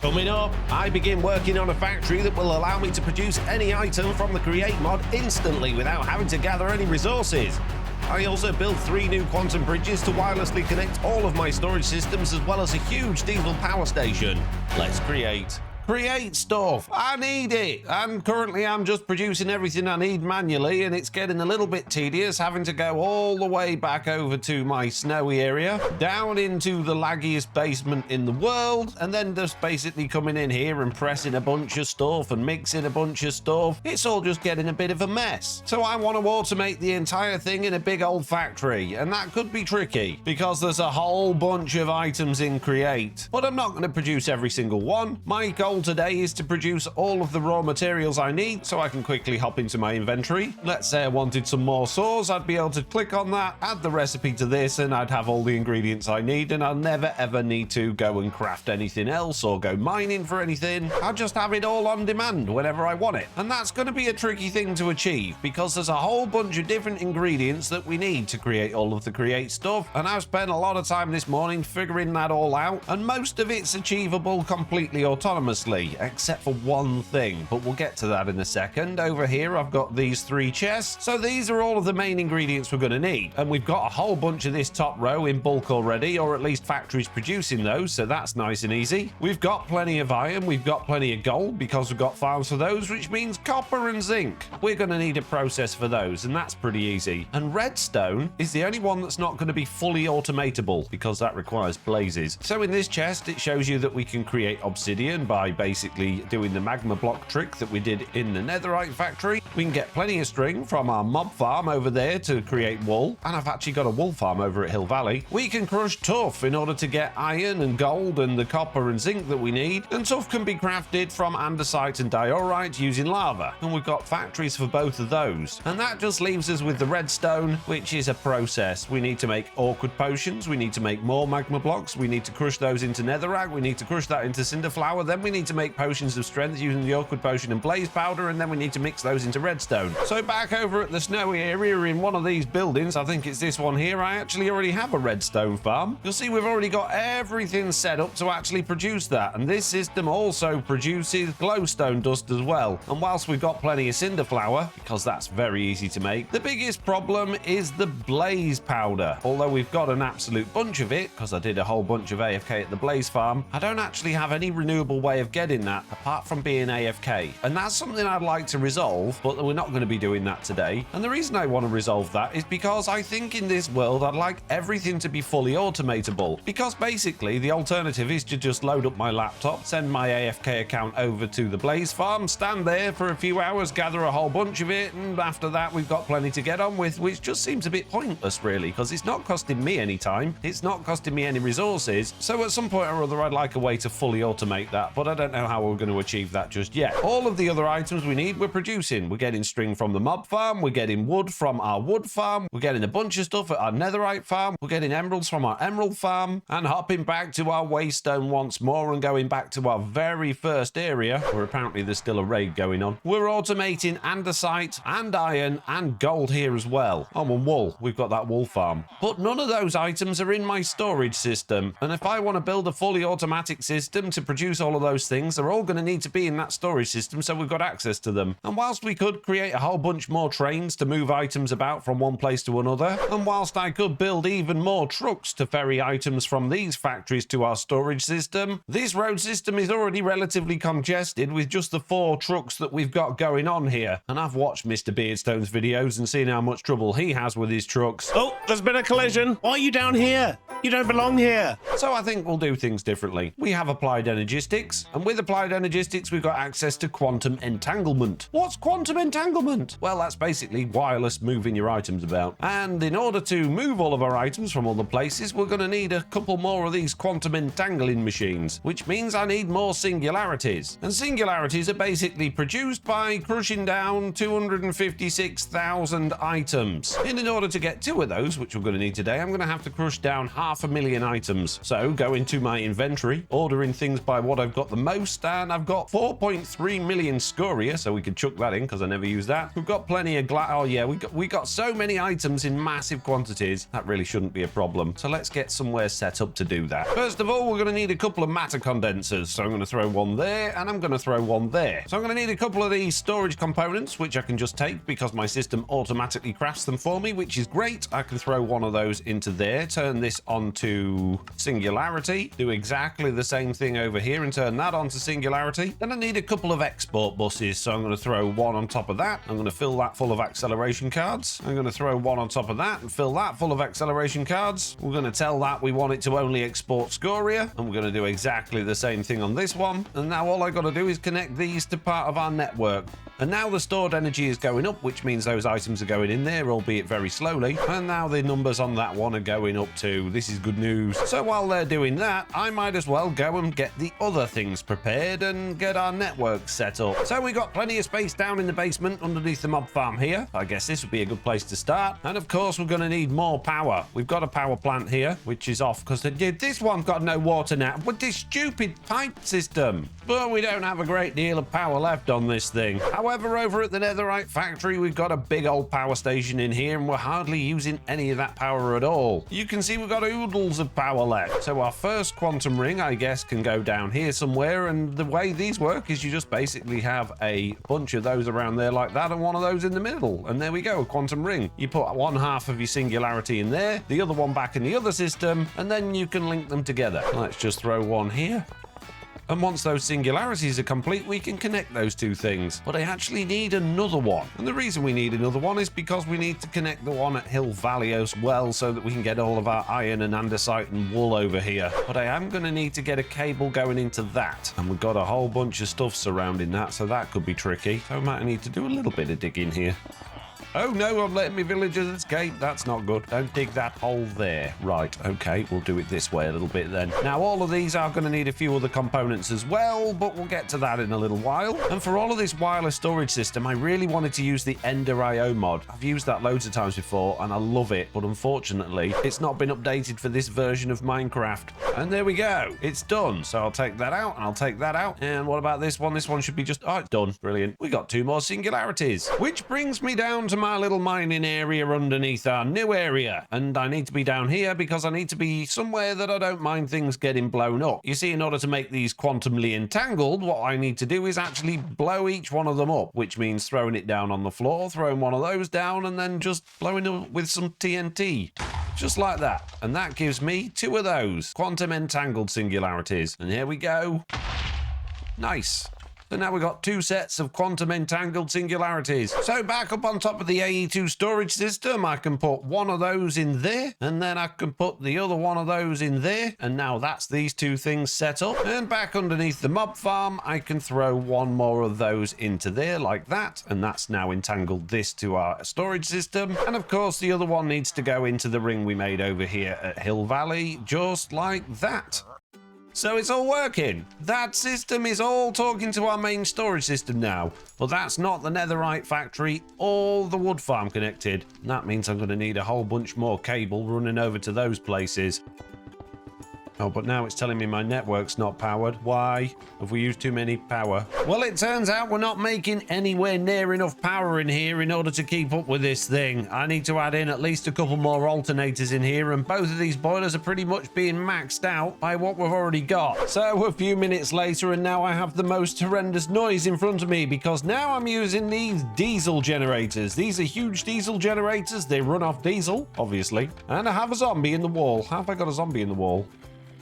Coming up, I begin working on a factory that will allow me to produce any item from the Create mod instantly without having to gather any resources. I also built 3 new quantum bridges to wirelessly connect all of my storage systems as well as a huge diesel power station. Let's create stuff. I need it. And currently I'm just producing everything I need manually, and it's getting a little bit tedious having to go all the way back over to my snowy area, down into the laggiest basement in the world, and then just basically coming in here and pressing a bunch of stuff and mixing a bunch of stuff. It's all just getting a bit of a mess. So I want to automate the entire thing in a big old factory, and that could be tricky because there's a whole bunch of items in Create, but I'm not going to produce every single one. My goal today is to produce all of the raw materials I need so I can quickly hop into my inventory. Let's say I wanted some more saws, I'd be able to click on that, add the recipe to this, and I'd have all the ingredients I need, and I'll never ever need to go and craft anything else or go mining for anything. I'll just have it all on demand whenever I want it. And that's going to be a tricky thing to achieve because there's a whole bunch of different ingredients that we need to create all of the Create stuff, and I've spent a lot of time this morning figuring that all out, and most of it's achievable completely autonomously, except for one thing, but we'll get to that in a second. Over here I've got these 3 chests, so these are all of the main ingredients we're going to need, and we've got a whole bunch of this top row in bulk already, or at least factories producing those, so that's nice and easy. We've got plenty of iron, we've got plenty of gold because we've got farms for those, which means copper and zinc. We're going to need a process for those, and that's pretty easy. And redstone is the only one that's not going to be fully automatable because that requires blazes. So in this chest it shows you that we can create obsidian by basically doing the magma block trick that we did in the netherite factory. We can get plenty of string from our mob farm over there to create wool, and I've actually got a wool farm over at Hill Valley. We can crush tuff in order to get iron and gold and the copper and zinc that we need, and tuff can be crafted from andesite and diorite using lava, and we've got factories for both of those. And that just leaves us with the redstone, which is a process. We need to make awkward potions, we need to make more magma blocks, we need to crush those into netherrack, we need to crush that into cinder flour, then we need to make potions of strength using the awkward potion and blaze powder, and then we need to mix those into redstone. So back over at the snowy area in one of these buildings, I think it's this one here, I actually already have a redstone farm. You'll see we've already got everything set up to actually produce that, and this system also produces glowstone dust as well. And whilst we've got plenty of cinder flour, because that's very easy to make, the biggest problem is the blaze powder. Although we've got an absolute bunch of it, because I did a whole bunch of AFK at the blaze farm, I don't actually have any renewable way of getting that apart from being AFK, and that's something I'd like to resolve, but we're not going to be doing that today. And the reason I want to resolve that is because I think in this world I'd like everything to be fully automatable, because basically the alternative is to just load up my laptop, send my AFK account over to the blaze farm, stand there for a few hours, gather a whole bunch of it, and after that we've got plenty to get on with, which just seems a bit pointless really, because it's not costing me any time, it's not costing me any resources. So at some point or other I'd like a way to fully automate that, but I don't know how we're going to achieve that just yet. All of the other items we need we're producing. We're getting string from the mob farm, we're getting wood from our wood farm, we're getting a bunch of stuff at our netherite farm, we're getting emeralds from our emerald farm, and hopping back to our waystone once more and going back to our very first area where apparently there's still a raid going on. We're automating andesite and iron and gold here as well. Oh, and wool. We've got that wool farm. But none of those items are in my storage system, and if I want to build a fully automatic system to produce all of those things, they're all going to need to be in that storage system so we've got access to them. And whilst we could create a whole bunch more trains to move items about from one place to another, and whilst I could build even more trucks to ferry items from these factories to our storage system, this road system is already relatively congested with just the 4 trucks that we've got going on here. And I've watched Mr. Beardstone's videos and seen how much trouble he has with his trucks. Oh, there's been a collision. Why are you down here? You don't belong here. So I think we'll do things differently. We have Applied Energistics, and with Applied Energistics we've got access to Quantum Entanglement. What's Quantum Entanglement? Well, that's basically wireless moving your items about. And in order to move all of our items from other places, we're going to need a couple more of these quantum entangling machines, which means I need more singularities. And singularities are basically produced by crushing down 256,000 items. And in order to get 2 of those, which we're going to need today, I'm going to have to crush down 500,000 items. So go into my inventory, ordering things by what I've got the most, and I've got 4.3 million scoria, so we could chuck that in because I never use that. We've got plenty of oh yeah, we got so many items in massive quantities, that really shouldn't be a problem. So let's get somewhere set up to do that. First of all, we're going to need a couple of matter condensers, so I'm going to throw one there, and I'm going to throw one there. So I'm going to need a couple of these storage components, which I can just take because my system automatically crafts them for me, which is great. I can throw one of those into there, turn this onto Singularity, do exactly the same thing over here and turn that onto Singularity. Then I need a couple of export buses, so I'm going to throw one on top of that. I'm going to fill that full of acceleration cards. I'm going to throw one on top of that and fill that full of acceleration cards. We're going to tell that we want it to only export scoria, and we're going to do exactly the same thing on this one. And now all I got to do is connect these to part of our network. And now the stored energy is going up, which means those items are going in there, albeit very slowly. And now the numbers on that one are going up too. This is good news. So while they're doing that, I might as well go and get the other things prepared and get our network set up. So we got plenty of space down in the basement underneath the mob farm here. I guess this would be a good place to start. And of course, we're going to need more power. We've got a power plant here, which is off because this one's got no water now. With this stupid pipe system. But we don't have a great deal of power left on this thing. However, over at the netherite factory, we've got a big old power station in here, and we're hardly using any of that power at all. You can see we've got oodles of power left. So our first quantum ring, I guess, can go down here somewhere, and the way these work is you just basically have a bunch of those around there like that and one of those in the middle, and there we go, a quantum ring. You put one half of your singularity in there, the other one back in the other system, and then you can link them together. Let's just throw one here. And once those singularities are complete, we can connect those two things. But I actually need another one. And the reason we need another one is because we need to connect the one at Hill Valley as well, so that we can get all of our iron and andesite and wool over here. But I am going to need to get a cable going into that. And we've got a whole bunch of stuff surrounding that, so that could be tricky. So I might need to do a little bit of digging here. Oh no, I'm letting my villagers escape. That's not good. Don't dig that hole there. Right, okay, we'll do it this way a little bit then. Now, all of these are going to need a few other components as well, but we'll get to that in a little while. And for all of this wireless storage system, I really wanted to use the Ender IO mod. I've used that loads of times before, and I love it, but unfortunately, it's not been updated for this version of Minecraft. And there we go. It's done. So I'll take that out, and I'll take that out. And what about this one? This one should be just... Oh, it's done. Brilliant. We got 2 more singularities, which brings me down to my little mining area underneath our new area. And I need to be down here because I need to be somewhere that I don't mind things getting blown up. You see, in order to make these quantumly entangled, what I need to do is actually blow each one of them up, which means throwing it down on the floor, throwing one of those down, and then just blowing it with some TNT. Just like that. And that gives me 2 of those Quantum Entangled Singularities. And here we go. Nice. So now we've got 2 sets of Quantum Entangled Singularities. So back up on top of the AE2 storage system, I can put one of those in there, and then I can put the other one of those in there, and now that's these 2 things set up. And back underneath the mob farm, I can throw one more of those into there like that, and that's now entangled this to our storage system. And of course, the other one needs to go into the ring we made over here at Hill Valley, just like that. So it's all working. That system is all talking to our main storage system now. But that's not the netherite factory or the wood farm connected. And that means I'm going to need a whole bunch more cable running over to those places. Oh, but now it's telling me my network's not powered. Why? Have we used too many power? Well, it turns out we're not making anywhere near enough power in here in order to keep up with this thing. I need to add in at least a couple more alternators in here, and both of these boilers are pretty much being maxed out by what we've already got. So a few minutes later, and now I have the most horrendous noise in front of me because now I'm using these diesel generators. These are huge diesel generators. They run off diesel, obviously. And I have a zombie in the wall. How have I got a zombie in the wall?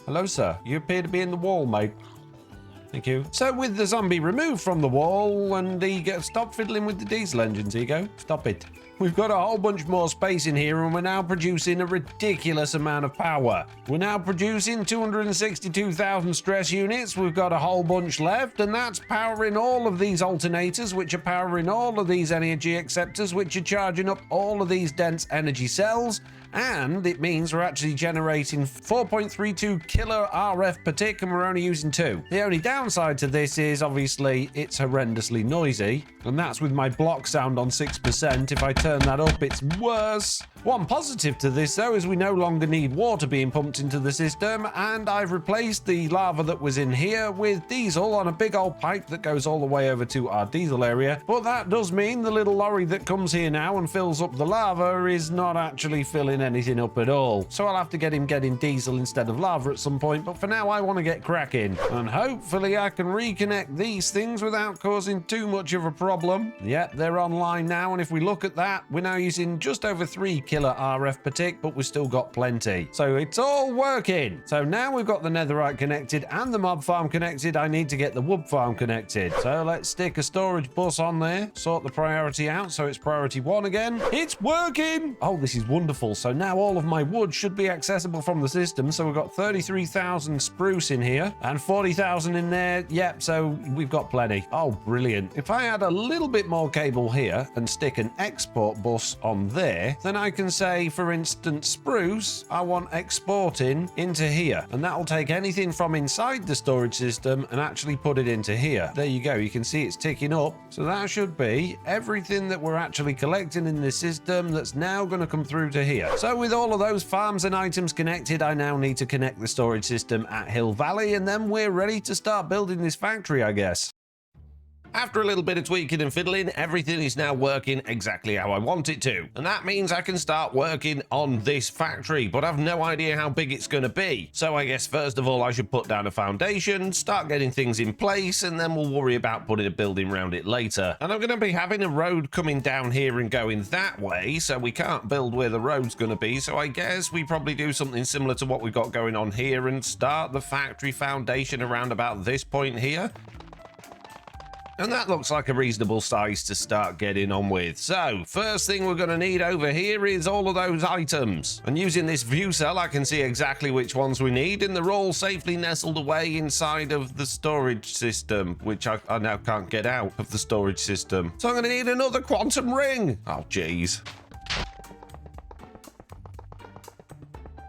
Hello, sir. You appear to be in the wall, mate. Thank you. So with the zombie removed from the wall, and stop fiddling with the diesel engines, Ego. Stop it. We've got a whole bunch more space in here, and we're now producing a ridiculous amount of power. We're now producing 262,000 stress units. We've got a whole bunch left, and that's powering all of these alternators, which are powering all of these energy acceptors, which are charging up all of these dense energy cells. And it means we're actually generating 4.32 kilo RF per tick, and we're only using 2. The only downside to this is obviously it's horrendously noisy, and that's with my block sound on 6%. If I turn that up, it's worse. One positive to this though is we no longer need water being pumped into the system, and I've replaced the lava that was in here with diesel on a big old pipe that goes all the way over to our diesel area. But that does mean the little lorry that comes here now and fills up the lava is not actually filling anything up at all. So I'll have to get him getting diesel instead of lava at some point, but for now I want to get cracking. And hopefully I can reconnect these things without causing too much of a problem. Yep, they're online now, and if we look at that, we're now using just over 3 kilo RF per tick, but we've still got plenty. So it's all working. So now we've got the netherite connected and the mob farm connected, I need to get the wood farm connected. So let's stick a storage bus on there, sort the priority out so it's priority 1 again. It's working! Oh, this is wonderful. So now all of my wood should be accessible from the system. So we've got 33,000 spruce in here and 40,000 in there. Yep, so we've got plenty. Oh, brilliant. If I add a little bit more cable here and stick an export bus on there, then I can say, for instance, spruce, I want exporting into here. And that will take anything from inside the storage system and actually put it into here. There you go. You can see it's ticking up. So that should be everything that we're actually collecting in this system that's now going to come through to here. So with all of those farms and items connected, I now need to connect the storage system at Hill Valley, and then we're ready to start building this factory, I guess. After a little bit of tweaking and fiddling, everything is now working exactly how I want it to. And that means I can start working on this factory, but I've no idea how big it's going to be. So I guess first of all, I should put down a foundation, start getting things in place, and then we'll worry about putting a building around it later. And I'm going to be having a road coming down here and going that way, so we can't build where the road's going to be. So I guess we probably do something similar to what we've got going on here and start the factory foundation around about this point here. And that looks like a reasonable size to start getting on with. So, first thing we're going to need over here is all of those items. And using this view cell, I can see exactly which ones we need, and they're all safely nestled away inside of the storage system, which I now can't get out of the storage system. So I'm going to need another quantum ring. Oh, jeez.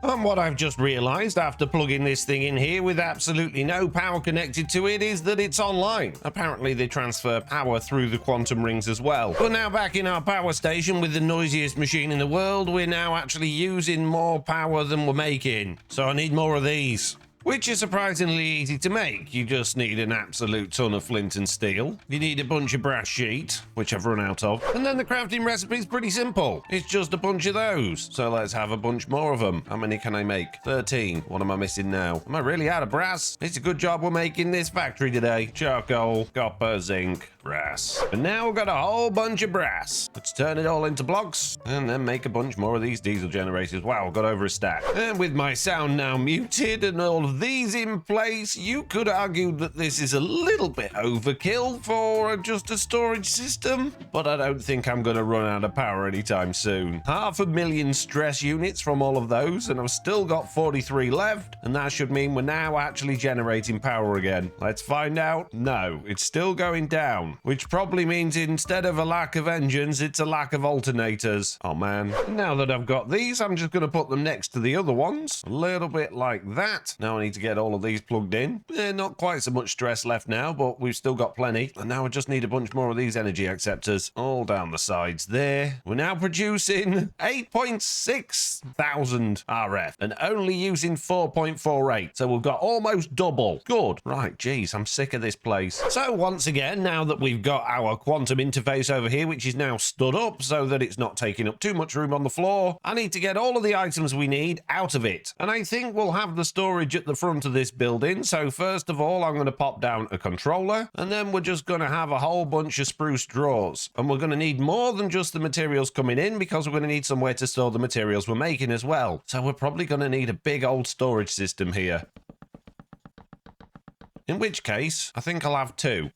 And what I've just realized after plugging this thing in here with absolutely no power connected to it is that it's online. Apparently they transfer power through the quantum rings as well. But now back in our power station with the noisiest machine in the world, we're now actually using more power than we're making. So I need more of these, which is surprisingly easy to make. You just need an absolute ton of flint and steel. You need a bunch of brass sheet, which I've run out of. And then the crafting recipe is pretty simple. It's just a bunch of those. So let's have a bunch more of them. How many can I make? 13. What am I missing now? Am I really out of brass? It's a good job we're making this factory today. Charcoal, copper, zinc, brass. And now we've got a whole bunch of brass. Let's turn it all into blocks and then make a bunch more of these diesel generators. Wow, got over a stack. And with my sound now muted and all of these in place, you could argue that this is a little bit overkill for just a storage system, but I don't think I'm going to run out of power anytime soon. 500,000 stress units from all of those, and I've still got 43 left, and that should mean we're now actually generating power again. Let's find out. No, it's still going down, which probably means instead of a lack of engines, it's a lack of alternators. Oh man. Now that I've got these, I'm just going to put them next to the other ones, a little bit like that. Now I need to get all of these plugged in. Not quite so much stress left now, but we've still got plenty. And now I just need a bunch more of these energy acceptors all down the sides there. We're now producing 8.6 thousand RF and only using 4.48. So we've got almost double. Good. Right, geez, I'm sick of this place. So once again, now that we've got our quantum interface over here, which is now stood up so that it's not taking up too much room on the floor, I need to get all of the items we need out of it. And I think we'll have the storage at the front of this building. So first of all, I'm going to pop down a controller, and then we're just going to have a whole bunch of spruce drawers. And we're going to need more than just the materials coming in, because we're going to need somewhere to store the materials we're making as well. So we're probably going to need a big old storage system here. In which case, I think I'll have 2.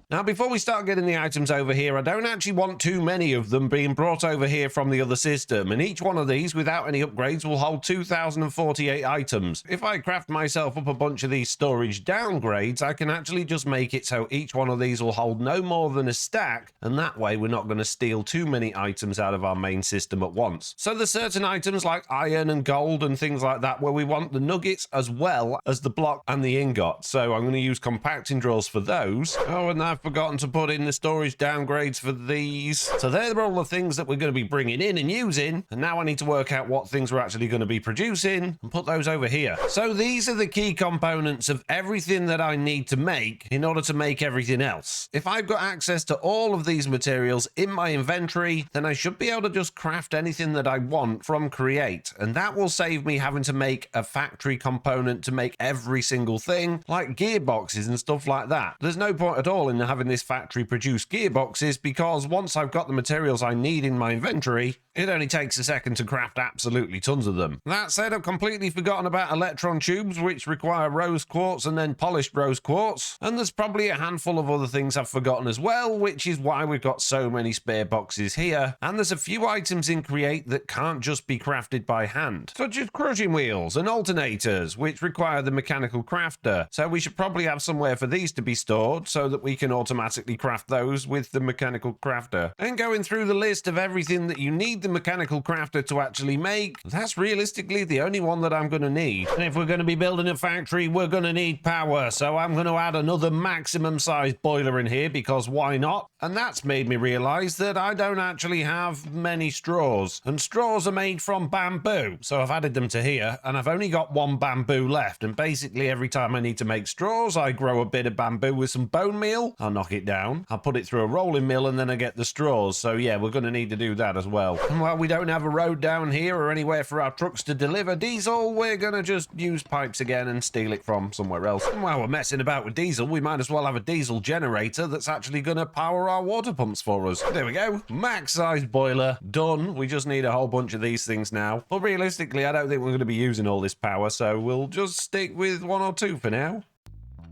Now, before we start getting the items over here, I don't actually want too many of them being brought over here from the other system, and each one of these, without any upgrades, will hold 2,048 items. If I craft myself up a bunch of these storage downgrades, I can actually just make it so each one of these will hold no more than a stack, and that way we're not going to steal too many items out of our main system at once. So there's certain items like iron and gold and things like that where we want the nuggets as well as the block and the ingot. So I'm going to use compacting drills for those. Oh, and I've forgotten to put in the storage downgrades for these. So they're all the things that we're going to be bringing in and using. And now I need to work out what things we're actually going to be producing and put those over here. So these are the key components of everything that I need to make in order to make everything else. If I've got access to all of these materials in my inventory, then I should be able to just craft anything that I want from create. And that will save me having to make a factory component to make every single thing, like gearboxes and stuff like that. There's no point at all in having this factory produce gearboxes, because once I've got the materials I need in my inventory, it only takes a second to craft absolutely tons of them. That said, I've completely forgotten about electron tubes, which require rose quartz and then polished rose quartz. And there's probably a handful of other things I've forgotten as well, which is why we've got so many spare boxes here. And there's a few items in Create that can't just be crafted by hand, such as crushing wheels and alternators, which require the mechanical crafter. So we should probably have somewhere for these to be stored so that we can automatically craft those with the mechanical crafter. And going through the list of everything that you need the mechanical crafter to actually make, that's realistically the only one that I'm going to need. And if we're going to be building a factory, we're going to need power. So I'm going to add another maximum size boiler in here, because why not? And that's made me realize that I don't actually have many straws, and straws are made from bamboo. So I've added them to here, and I've only got one bamboo left. And basically every time I need to make straws, I grow a bit of bamboo with some bone meal. I'll knock it down, I'll put it through a rolling mill, and then I get the straws. So yeah, we're going to need to do that as well. And while we don't have a road down here or anywhere for our trucks to deliver diesel, we're going to just use pipes again and steal it from somewhere else. And while we're messing about with diesel, we might as well have a diesel generator that's actually going to power our water pumps for us. There we go. Max size boiler done. We just need a whole bunch of these things now. But realistically, I don't think we're going to be using all this power, so we'll just stick with one or two for now.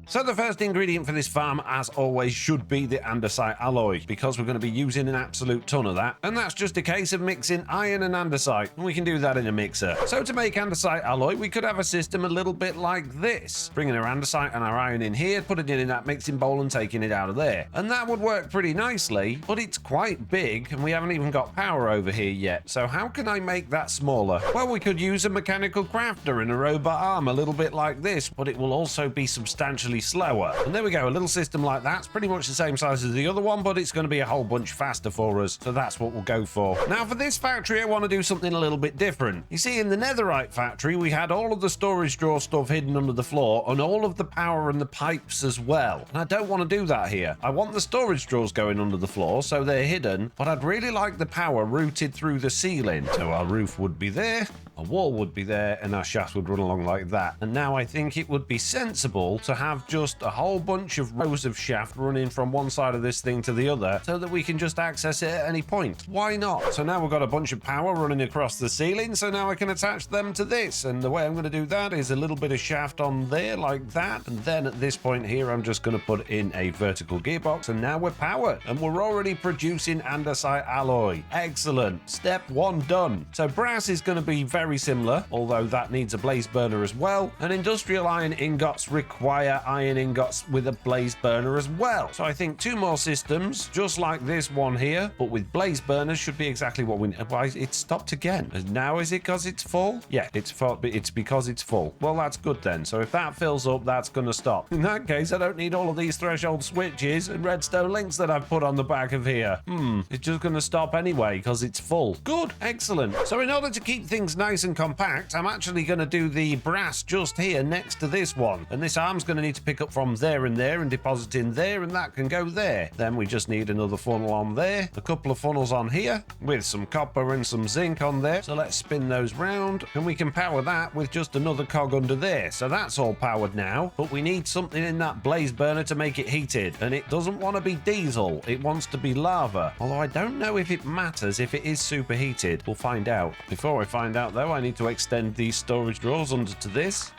So the first ingredient for this farm, as always, should be the andesite alloy, because we're going to be using an absolute ton of that. And that's just a case of mixing iron and andesite, and we can do that in a mixer. So to make andesite alloy, we could have a system a little bit like this. Bringing our andesite and our iron in here, putting it in that mixing bowl and taking it out of there. And that would work pretty nicely, but it's quite big, and we haven't even got power over here yet. So how can I make that smaller? Well, we could use a mechanical crafter and a robot arm, a little bit like this, but it will also be substantially slower. And there we go, a little system like that's pretty much the same size as the other one, but it's going to be a whole bunch faster for us, so that's what we'll go for. Now for this factory, I want to do something a little bit different. You see, in the netherite factory, we had all of the storage drawer stuff hidden under the floor, and all of the power and the pipes as well. And I don't want to do that here. I want the storage drawers going under the floor, so they're hidden, but I'd really like the power routed through the ceiling. So our roof would be there, a wall would be there, and our shaft would run along like that. And now I think it would be sensible to have just a whole bunch of rows of shaft running from one side of this thing to the other, so that we can just access it at any point. Why not? So now we've got a bunch of power running across the ceiling, so now I can attach them to this. And the way I'm going to do that is a little bit of shaft on there like that, and then at this point here I'm just going to put in a vertical gearbox, and now we're powered, and we're already producing andesite alloy. Excellent. Step one done. So brass is going to be very similar, although that needs a blaze burner as well, and industrial iron ingots require iron ingots with a blaze burner as well. So I think two more systems just like this one here, but with blaze burners, should be exactly what we need. Why it stopped again? Now is it because it's full? Yeah, it's full. It's because it's full. Well, that's good then. So if that fills up, that's going to stop. In that case, I don't need all of these threshold switches and redstone links that I've put on the back of here. It's just going to stop anyway because it's full. Good, excellent. So in order to keep things nice and compact, I'm actually going to do the brass just here next to this one, and this arm's going to need to pick up from there and deposit in there, and that can go there. Then we just need another funnel on there, a couple of funnels on here with some copper and some zinc on there. So let's spin those round, and we can power that with just another cog under there. So that's all powered now, but we need something in that blaze burner to make it heated, and it doesn't want to be diesel, it wants to be lava. Although I don't know if it matters if it is superheated. We'll find out. Before I find out though, I need to extend these storage drawers under to this,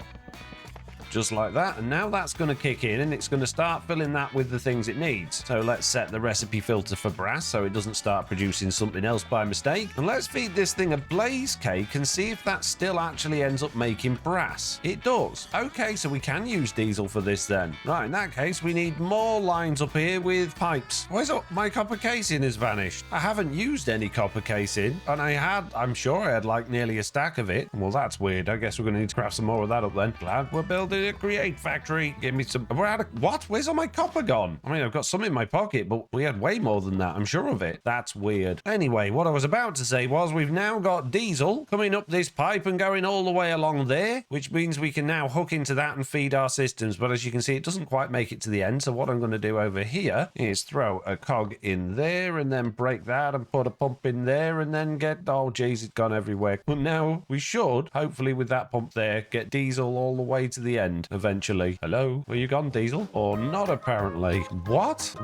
just like that. And now that's going to kick in and it's going to start filling that with the things it needs. So let's set the recipe filter for brass so it doesn't start producing something else by mistake. And let's feed this thing a blaze cake and see if that still actually ends up making brass. It does. Okay, so we can use diesel for this then. Right, in that case, we need more lines up here with pipes. Where's my copper casing has vanished? I haven't used any copper casing, and I'm sure I had like nearly a stack of it. Well, that's weird. I guess we're going to need to craft some more of that up then. Glad we're building a create factory. Give me some. We're out of what? Where's all my copper gone? I mean, I've got some in my pocket, but we had way more than that. I'm sure of it. That's weird. Anyway, what I was about to say was we've now got diesel coming up this pipe and going all the way along there, which means we can now hook into that and feed our systems. But as you can see, it doesn't quite make it to the end. So what I'm going to do over here is throw a cog in there and then break that and put a pump in there and then get, oh geez, it's gone everywhere. But now we should, hopefully with that pump there, get diesel all the way to the end eventually. Hello? Were you gone, diesel? Or not apparently. What?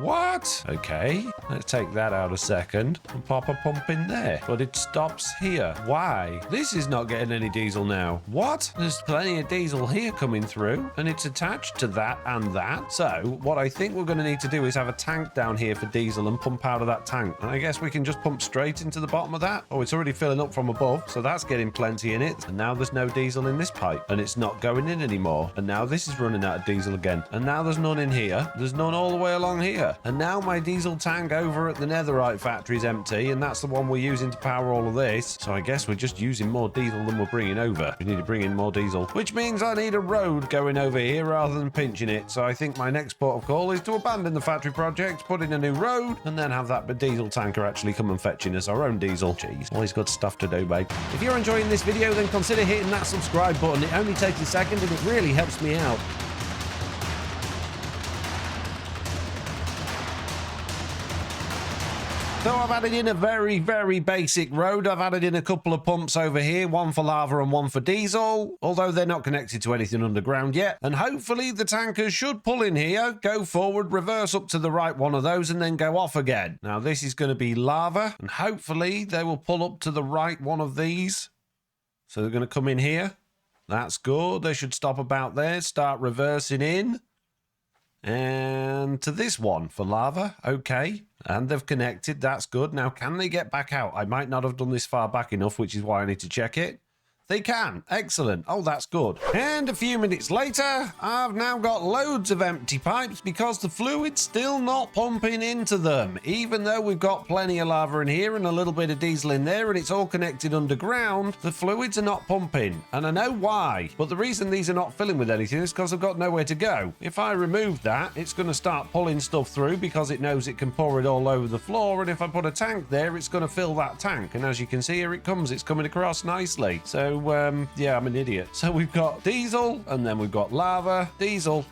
Okay, let's take that out a second and pop a pump in there. But it stops here. Why? This is not getting any diesel now. What? There's plenty of diesel here coming through and it's attached to that and that. So what I think we're going to need to do is have a tank down here for diesel and pump out of that tank. And I guess we can just pump straight into the bottom of that. Oh, it's already filling up from above, so that's getting plenty in it. And now there's no diesel in this pipe and it's not going in anymore. And now this is running out of diesel again. And now there's none in here. There's none all the way along here. And now my diesel tank over at the netherite factory is empty, and that's the one we're using to power all of this. So I guess we're just using more diesel than we're bringing over. We need to bring in more diesel, which means I need a road going over here rather than pinching it. So I think my next port of call is to abandon the factory project, put in a new road, and then have that diesel tanker actually come and fetching us our own diesel. Jeez, always got stuff to do, babe. If you're enjoying this video, then consider hitting that subscribe button. It only takes a second and it really helps me out. So I've added in a very, very basic road. I've added in a couple of pumps over here, one for lava and one for diesel, although they're not connected to anything underground yet. And hopefully the tankers should pull in here, go forward, reverse up to the right one of those, and then go off again. Now this is going to be lava, and hopefully they will pull up to the right one of these. So they're going to come in here. That's good. They should stop about there, start reversing in. And to this one for lava. Okay. And they've connected. That's good. Now, can they get back out? I might not have done this far back enough, which is why I need to check it. They can. Excellent. Oh, that's good. And a few minutes later, I've now got loads of empty pipes because the fluid's still not pumping into them. Even though we've got plenty of lava in here and a little bit of diesel in there and it's all connected underground, the fluids are not pumping. And I know why. But the reason these are not filling with anything is because I've got nowhere to go. If I remove that, it's going to start pulling stuff through because it knows it can pour it all over the floor. And if I put a tank there, it's going to fill that tank. And as you can see, here it comes. It's coming across nicely. So yeah, I'm an idiot. So we've got diesel and then we've got lava, diesel,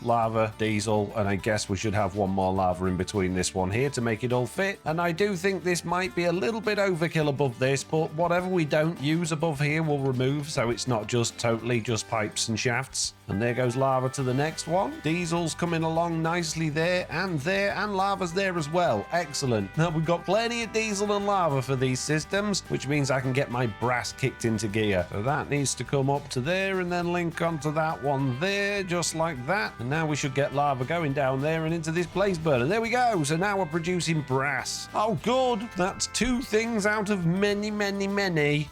and I guess we should have one more lava in between this one here to make it all fit. And I do think this might be a little bit overkill above this, but whatever we don't use above here we'll remove, so it's not just totally just pipes and shafts. And there goes lava to the next one. Diesel's coming along nicely there, and lava's there as well. Excellent. Now we've got plenty of diesel and lava for these systems, which means I can get my brass kicked into gear. So that needs to come up to there and then link onto that one there, just like that. And now we should get lava going down there and into this blaze burner. There we go. So now we're producing brass. Oh, good. That's 2 things out of many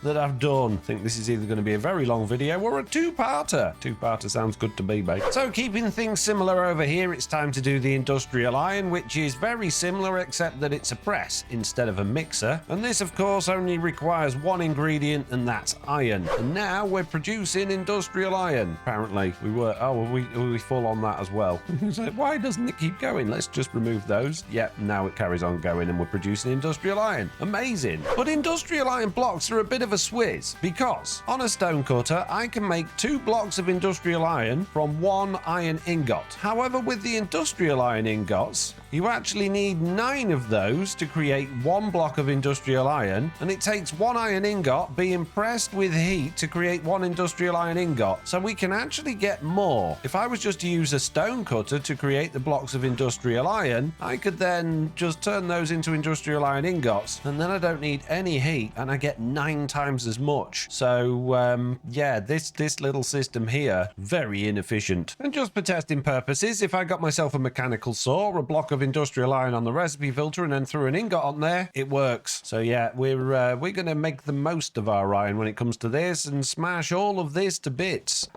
that I've done. I think this is either going to be a very long video or a two-parter. Two-parter sounds good to me, mate. So keeping things similar over here, it's time to do the industrial iron, which is very similar except that it's a press instead of a mixer. And this, of course, only requires one ingredient, and that's iron. And now we're producing industrial iron. Apparently we were. Oh, were we full on that as well? It's like, why doesn't it keep going? Let's just remove those. Yep, now it carries on going and we're producing industrial iron. Amazing. But industrial iron blocks are a bit of a swizz because on a stone cutter I can make 2 blocks of industrial iron from 1 iron ingot. However, with the industrial iron ingots, you actually need 9 of those to create 1 block of industrial iron, and it takes 1 iron ingot being pressed with heat to create 1 industrial iron ingot. So we can actually get more. If I was just to use a stone cutter to create the blocks of industrial iron, I could then just turn those into industrial iron ingots, and then I don't need any heat and I get 9 times as much. So yeah, this little system here, very very inefficient. And just for testing purposes, if I got myself a mechanical saw, a block of industrial iron on the recipe filter, and then threw an ingot on there, it works. So yeah, we're going to make the most of our iron when it comes to this and smash all of this to bits.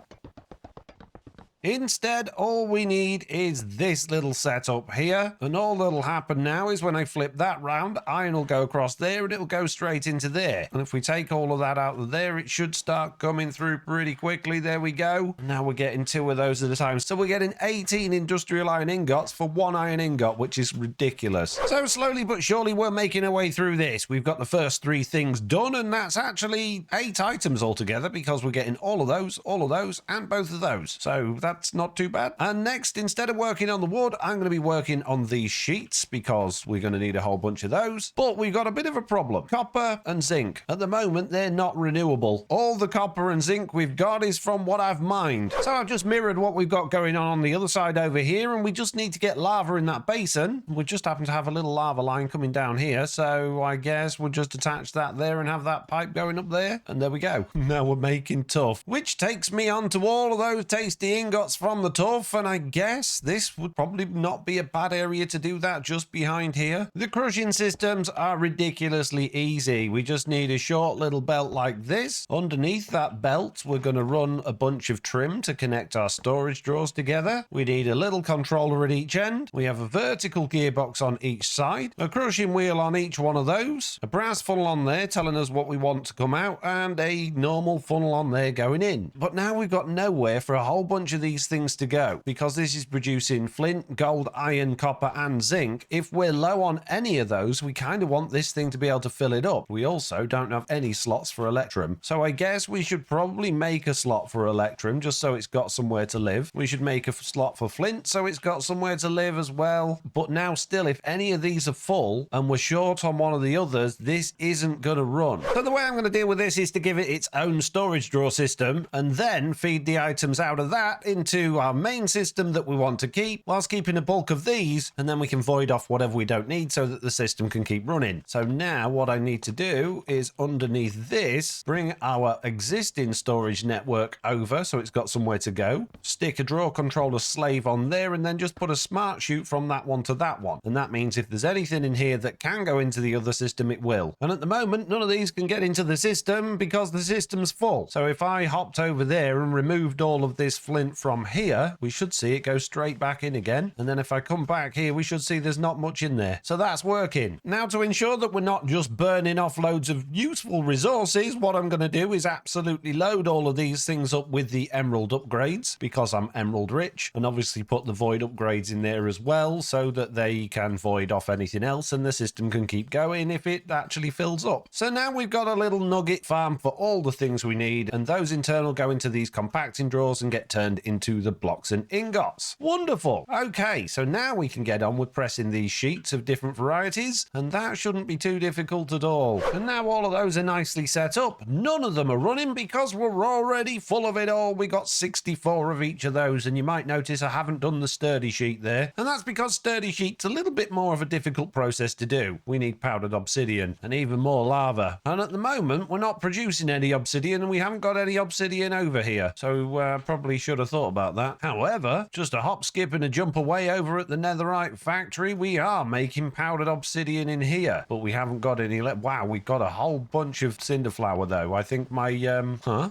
Instead, all we need is this little setup here, and all that'll happen now is when I flip that round, iron will go across there and it'll go straight into there. And if we take all of that out of there, it should start coming through pretty quickly. There we go. Now we're getting 2 of those at a time. So we're getting 18 industrial iron ingots for 1 iron ingot, which is ridiculous. So slowly but surely we're making our way through this. We've got the first 3 things done, and that's actually 8 items altogether because we're getting all of those, and both of those. So that's not too bad. And next, instead of working on the wood, I'm going to be working on these sheets because we're going to need a whole bunch of those. But we've got a bit of a problem. Copper and zinc. At the moment, they're not renewable. All the copper and zinc we've got is from what I've mined. So I've just mirrored what we've got going on the other side over here, and we just need to get lava in that basin. We just happen to have a little lava line coming down here, so I guess we'll just attach that there and have that pipe going up there, and there we go. Now we're making tuff, which takes me on to all of those tasty ingots from the tuff, and I guess this would probably not be a bad area to do that, just behind here. The crushing systems are ridiculously easy. We just need a short little belt like this. Underneath that belt, we're going to run a bunch of trim to connect our storage drawers together. We need a little controller at each end. We have a vertical gearbox on each side, a crushing wheel on each one of those, a brass funnel on there telling us what we want to come out, and a normal funnel on there going in. But now we've got nowhere for a whole bunch of these things to go because this is producing flint, gold, iron, copper, and zinc. If we're low on any of those, we kind of want this thing to be able to fill it up. We also don't have any slots for electrum, so I guess we should probably make a slot for electrum just so it's got somewhere to live. We should make a slot for flint so it's got somewhere to live as well. But now still, if any of these are full and we're short on one of the others, this isn't going to run. So the way I'm going to deal with this is to give it its own storage drawer system and then feed the items out of that into our main system that we want to keep, whilst keeping a bulk of these, and then we can void off whatever we don't need so that the system can keep running. So now what I need to do is underneath this, bring our existing storage network over so it's got somewhere to go, stick a drawer controller slave on there, and then just put a smart chute from that one to that one. And that means if there's anything in here that can go into the other system, it will. And at the moment, none of these can get into the system because the system's full. So if I hopped over there and removed all of this flint from here, we should see it go straight back in again. And then if I come back here, we should see there's not much in there. So that's working. Now, to ensure that we're not just burning off loads of useful resources, what I'm going to do is absolutely load all of these things up with the emerald upgrades because I'm emerald rich, and obviously put the void upgrades in there as well so that they can void off anything else and the system can keep going if it actually fills up. So now we've got a little nugget farm for all the things we need, and those in turn will go into these compacting drawers and get turned into the blocks and ingots. Wonderful. Okay, so now we can get on with pressing these sheets of different varieties, and that shouldn't be too difficult at all. And now all of those are nicely set up. None of them are running because we're already full of it all. We got 64 of each of those, and you might notice I haven't done the sturdy sheet there, and that's because sturdy sheet's a little bit more of a difficult process to do. We need powdered obsidian and even more lava, and at the moment we're not producing any obsidian, and we haven't got any obsidian over here, so probably should have thought about that. However, just a hop, skip and a jump away over at the netherite factory, we are making powdered obsidian in here, but we haven't got any wow, we've got a whole bunch of cinder flour though. I think my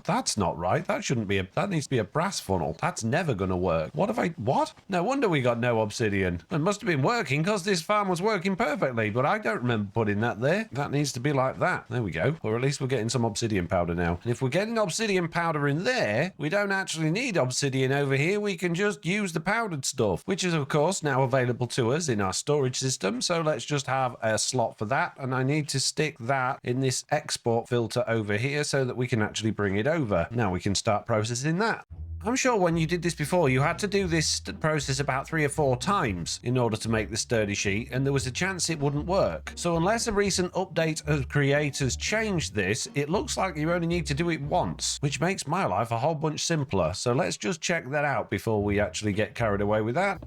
that's not right. That shouldn't be that needs to be a brass funnel. That's never gonna work. What? No wonder we got no obsidian. It must have been working because this farm was working perfectly, but I don't remember putting that there. That needs to be like that. There we go. Or at least we're getting some obsidian powder now. And if we're getting obsidian powder in there, we don't actually need obsidian over here. We can just use the powdered stuff, which is of course now available to us in our storage system. So let's just have a slot for that, and I need to stick that in this export filter over here so that we can actually bring it over. Now we can start processing that. I'm sure when you did this before, you had to do this process about 3 or 4 times in order to make the sturdy sheet, and there was a chance it wouldn't work. So unless a recent update of creators changed this, it looks like you only need to do it once, which makes my life a whole bunch simpler. So let's just check that out before we actually get carried away with that.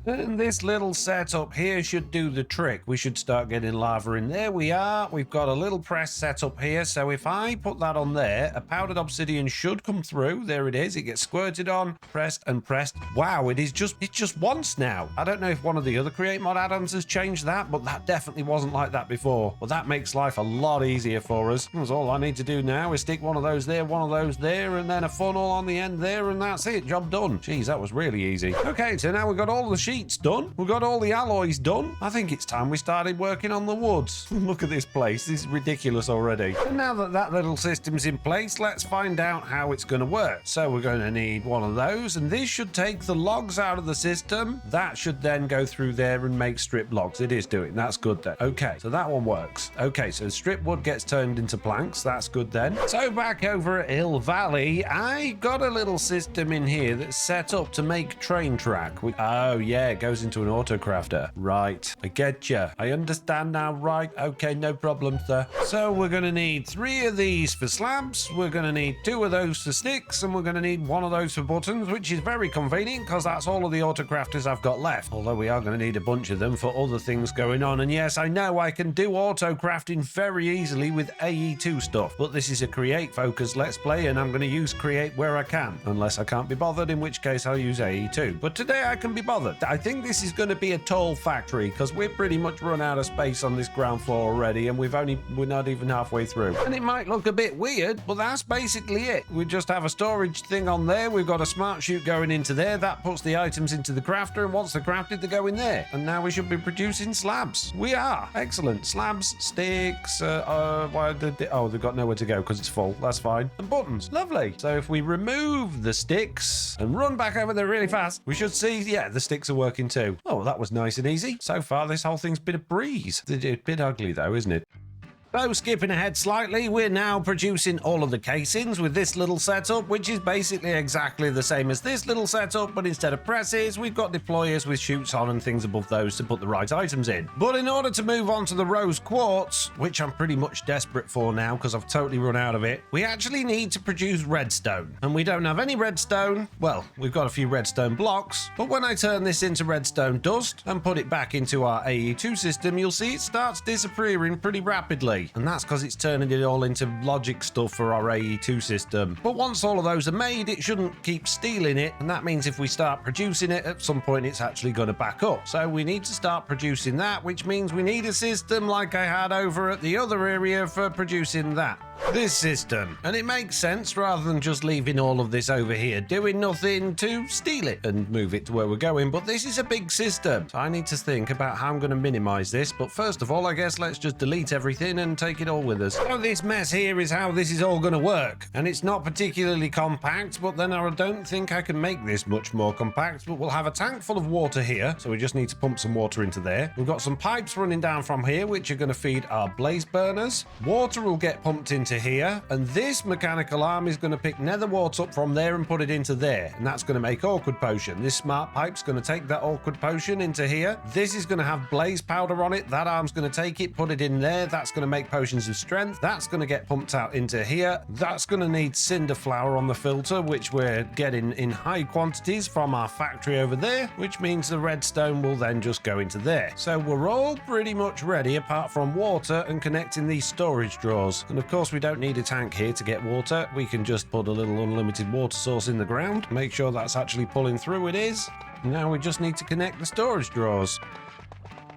And this little setup here should do the trick. We should start getting lava in there. We are. We've got a little press set up here. So if I put that on there, a powdered obsidian should come through. There it is. It gets squirted on, pressed and pressed. Wow, it's just once now. I don't know if one of the other Create Mod add-ons has changed that, but that definitely wasn't like that before. Well, that makes life a lot easier for us. That's all I need to do now is stick one of those there, one of those there, and then a funnel on the end there, and that's it. Job done. Jeez, that was really easy. Okay, so now we've got all the sheets done. We've got all the alloys done. I think it's time we started working on the woods. Look at this place. This is ridiculous already. And now that that little system's in place, let's find out how it's going to work. So we're going to need one of those, and this should take the logs out of the system. That should then go through there and make strip logs. It is doing. That's good then. Okay, so that one works. Okay, so strip wood gets turned into planks. That's good then. So back over at Hill Valley, I got a little system in here that's set up to make train track. Oh yeah, it goes into an autocrafter. Right, I get you. I understand now, right? Okay, no problem, sir. So we're going to need 3 of these for slabs. We're going to need 2 of those for sticks, and we're going to need 1 of those for buttons, which is very convenient because that's all of the autocrafters I've got left. Although we are going to need a bunch of them for other things going on. And yes, I know I can do autocrafting very easily with AE2 stuff, but this is a create focused let's play, and I'm going to use create where I can, unless I can't be bothered, in which case I'll use AE2. But today I can be bothered. I think this is going to be a tall factory because we're pretty much run out of space on this ground floor already, and we're not even halfway through. And it might look a bit weird, but that's basically it. We just have a storage thing on there. We've got a smart chute going into there. That puts the items into the crafter, and once they're crafted, they go in there. And now we should be producing slabs. We are. Excellent. Slabs, sticks, they've got nowhere to go because it's full. That's fine. And buttons. Lovely. So if we remove the sticks and run back over there really fast, we should see, yeah, the sticks are working too. Oh, that was nice and easy. So far, this whole thing's been a breeze. It's a bit ugly though, isn't it? So skipping ahead slightly, we're now producing all of the casings with this little setup, which is basically exactly the same as this little setup, but instead of presses, we've got deployers with chutes on and things above those to put the right items in. But in order to move on to the rose quartz, which I'm pretty much desperate for now because I've totally run out of it, we actually need to produce redstone. And we don't have any redstone. Well, we've got a few redstone blocks, but when I turn this into redstone dust and put it back into our AE2 system, you'll see it starts disappearing pretty rapidly. And that's because it's turning it all into logic stuff for our AE2 system. But once all of those are made, it shouldn't keep stealing it, and that means if we start producing it, at some point it's actually going to back up. So we need to start producing that, which means we need a system like I had over at the other area for producing that. This system. And it makes sense rather than just leaving all of this over here doing nothing to steal it and move it to where we're going. But this is a big system, so I need to think about how I'm going to minimize this. But first of all, I guess let's just delete everything and take it all with us. So this mess here is how this is all going to work. And it's not particularly compact, but then I don't think I can make this much more compact. But we'll have a tank full of water here, so we just need to pump some water into there. We've got some pipes running down from here, which are going to feed our blaze burners. Water will get pumped into here, and this mechanical arm is going to pick nether wart up from there and put it into there, and that's going to make awkward potion. This smart pipe's going to take that awkward potion into here. This is going to have blaze powder on it. That arm's going to take it, put it in there. That's going to make potions of strength. That's going to get pumped out into here. That's going to need cinder flour on the filter, which we're getting in high quantities from our factory over there, which means the redstone will then just go into there. So we're all pretty much ready apart from water and connecting these storage drawers. And of course we don't need a tank here to get water. We can just put a little unlimited water source in the ground, make sure that's actually pulling through. It is. Now we just need to connect the storage drawers.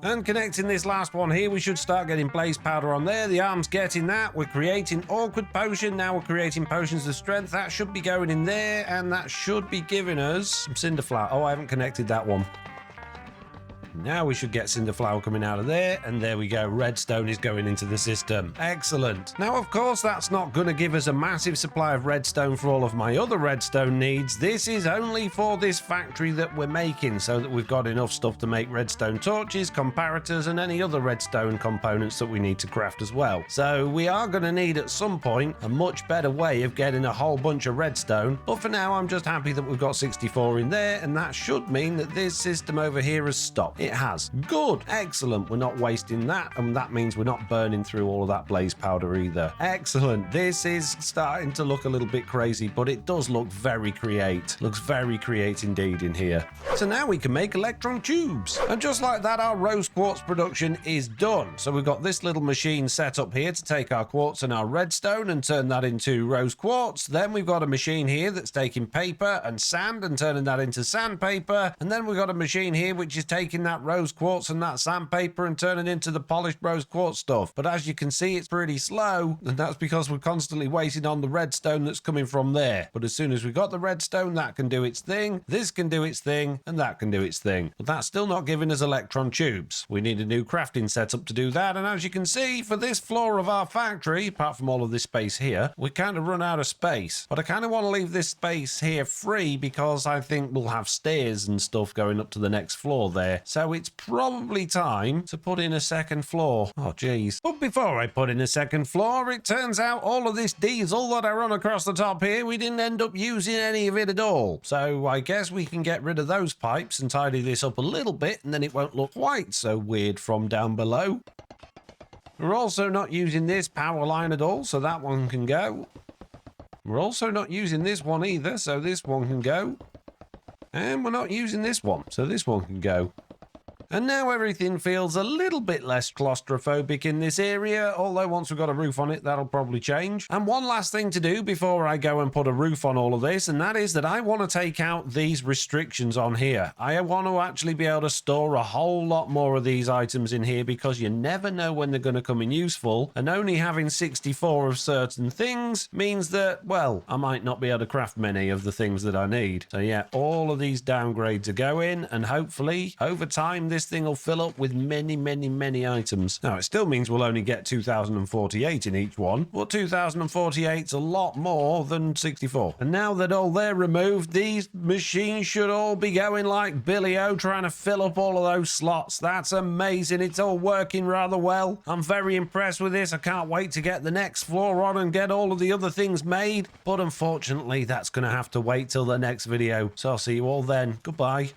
And connecting this last one here, we should start getting blaze powder on there. The arm's getting that. We're creating awkward potion. Now we're creating potions of strength. That should be going in there, and that should be giving us some cinder flour. Oh, I haven't connected that one. Now we should get cinder flour coming out of there, and there we go. Redstone is going into the system. Excellent. Now, of course, that's not going to give us a massive supply of redstone for all of my other redstone needs. This is only for this factory that we're making, so that we've got enough stuff to make redstone torches, comparators, and any other redstone components that we need to craft as well. So we are going to need at some point a much better way of getting a whole bunch of redstone. But for now, I'm just happy that we've got 64 in there, and that should mean that this system over here has stopped. It has. Good. Excellent. We're not wasting that, and that means we're not burning through all of that blaze powder either. Excellent. This is starting to look a little bit crazy, but it does look very create. Looks very create indeed in here. So now we can make electron tubes. And just like that, our rose quartz production is done. So we've got this little machine set up here to take our quartz and our redstone and turn that into rose quartz. Then we've got a machine here that's taking paper and sand and turning that into sandpaper. And then we've got a machine here which is taking that rose quartz and that sandpaper and turning into the polished rose quartz stuff. But as you can see, it's pretty slow, and that's because we're constantly waiting on the redstone that's coming from there. But as soon as we got the redstone, that can do its thing, this can do its thing, and that can do its thing. But that's still not giving us electron tubes. We need a new crafting setup to do that, and as you can see, for this floor of our factory, apart from all of this space here, we kind of run out of space. But I kind of want to leave this space here free because I think we'll have stairs and stuff going up to the next floor there. So it's probably time to put in a second floor. Oh, geez. But before I put in a second floor, it turns out all of this diesel that I run across the top here, we didn't end up using any of it at all. So I guess we can get rid of those pipes and tidy this up a little bit, and then it won't look quite so weird from down below. We're also not using this power line at all, so that one can go. We're also not using this one either, so this one can go. And we're not using this one, so this one can go. And now everything feels a little bit less claustrophobic in this area, although once we've got a roof on it, that'll probably change. And one last thing to do before I go and put a roof on all of this, and that is that I want to take out these restrictions on here. I want to actually be able to store a whole lot more of these items in here because you never know when they're going to come in useful, and only having 64 of certain things means that, well, I might not be able to craft many of the things that I need. So yeah, all of these downgrades are going, and hopefully, over time, this thing will fill up with many, many, many items. Now, it still means we'll only get 2048 in each one, but 2048's a lot more than 64. And now that all they're removed, these machines should all be going like Billy O, trying to fill up all of those slots. That's amazing. It's all working rather well. I'm very impressed with this. I can't wait to get the next floor on and get all of the other things made. But unfortunately, that's going to have to wait till the next video. So I'll see you all then. Goodbye.